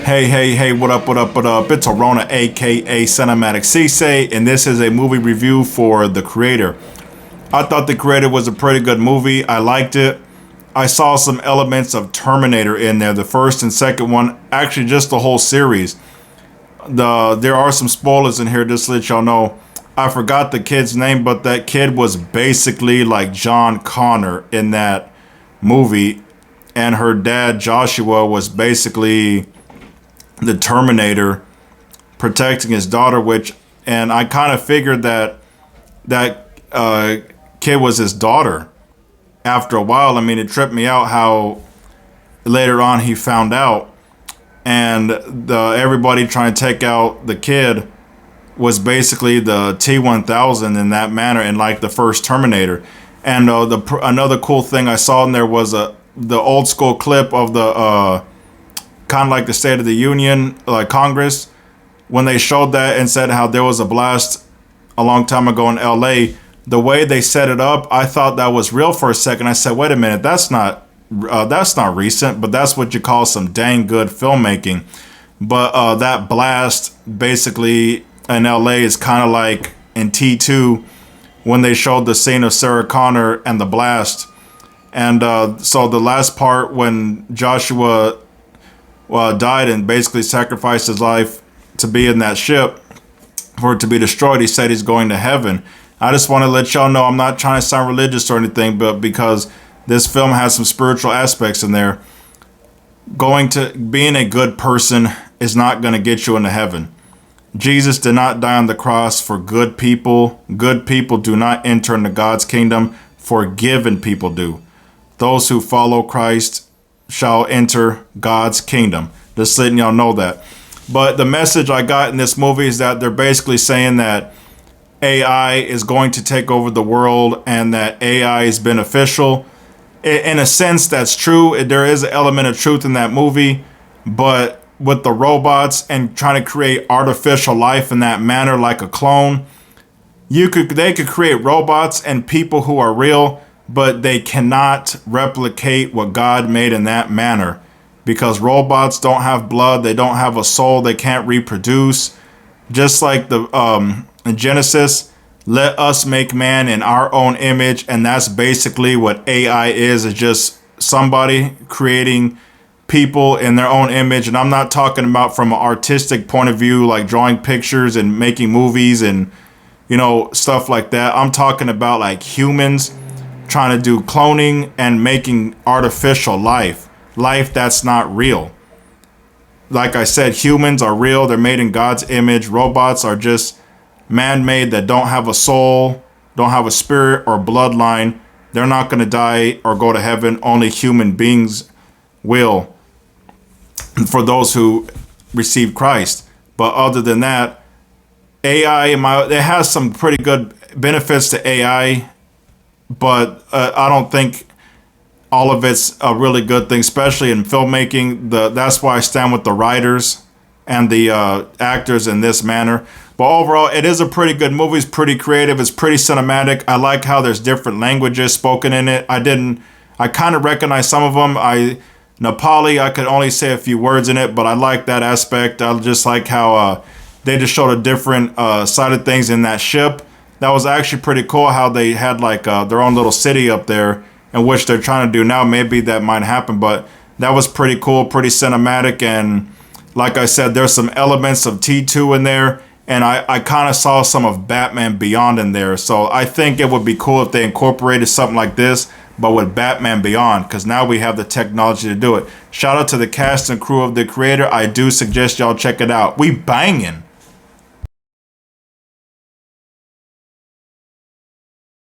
Hey, what up? It's Arona, aka Cinematic Cisse, and this is a movie review for The Creator. I thought The Creator was a pretty good movie. I liked it. I saw some elements of Terminator in there, the first and second one, actually just the whole series. There are some spoilers in here, just to let y'all know. I forgot the kid's name, but that kid was basically like John Connor in that movie, and her dad, Joshua, was basically the Terminator protecting his daughter, and I kind of figured that kid was his daughter after a while. I mean, it tripped me out how later on he found out, and everybody trying to take out the kid was basically the T-1000 in that manner, and like the first Terminator. And another cool thing I saw in there was the old school clip of the kind of like the State of the Union, like Congress, when they showed that and said how there was a blast a long time ago in LA. The way they set it up, I thought that was real for a second. I said, wait a minute, that's not recent, but that's what you call some dang good filmmaking. But that blast basically in LA is kind of like in T2 when they showed the scene of Sarah Connor and the blast. And so the last part when Joshua died and basically sacrificed his life to be in that ship for it to be destroyed, he said he's going to heaven. I just want to let y'all know I'm not trying to sound religious or anything, but because this film has some spiritual aspects in there, being a good person is not going to get you into heaven. Jesus did not die on the cross for good people. Good people do not enter into God's kingdom. Forgiven people do. Those who follow Christ shall enter God's kingdom. Just letting y'all know that. But the message I got in this movie is that they're basically saying that AI is going to take over the world and that AI is beneficial. In a sense, that's true. There is an element of truth in that movie, but with the robots and trying to create artificial life in that manner, like a clone, they could create robots and people who are real, but they cannot replicate what God made in that manner, because robots don't have blood, they don't have a soul, they can't reproduce. Just like in Genesis, let us make man in our own image, and that's basically what AI is just somebody creating people in their own image. And I'm not talking about from an artistic point of view, like drawing pictures and making movies and stuff like that. I'm talking about like humans trying to do cloning and making artificial life that's not real. Like I said, humans are real. They're made in God's image. Robots are just man-made that don't have a soul, don't have a spirit or bloodline. They're not going to die or go to heaven. Only human beings will, for those who receive Christ. But other than that, AI, it has some pretty good benefits to AI, but I don't think all of it's a really good thing, especially in filmmaking. That's why I stand with the writers and the actors in this manner. But overall, it is a pretty good movie. It's pretty creative. It's pretty cinematic. I like how there's different languages spoken in it. I kind of recognize some of them. Nepali, I could only say a few words in it, but I like that aspect. I just like how they just showed a different side of things in that ship. That was actually pretty cool how they had like their own little city up there, in which they're trying to do now. Maybe that might happen, but that was pretty cool, pretty cinematic. And like I said, there's some elements of T2 in there, and I kind of saw some of Batman Beyond in there. So I think it would be cool if they incorporated something like this, but with Batman Beyond, because now we have the technology to do it. Shout out to the cast and crew of The Creator. I do suggest y'all check it out. We banging.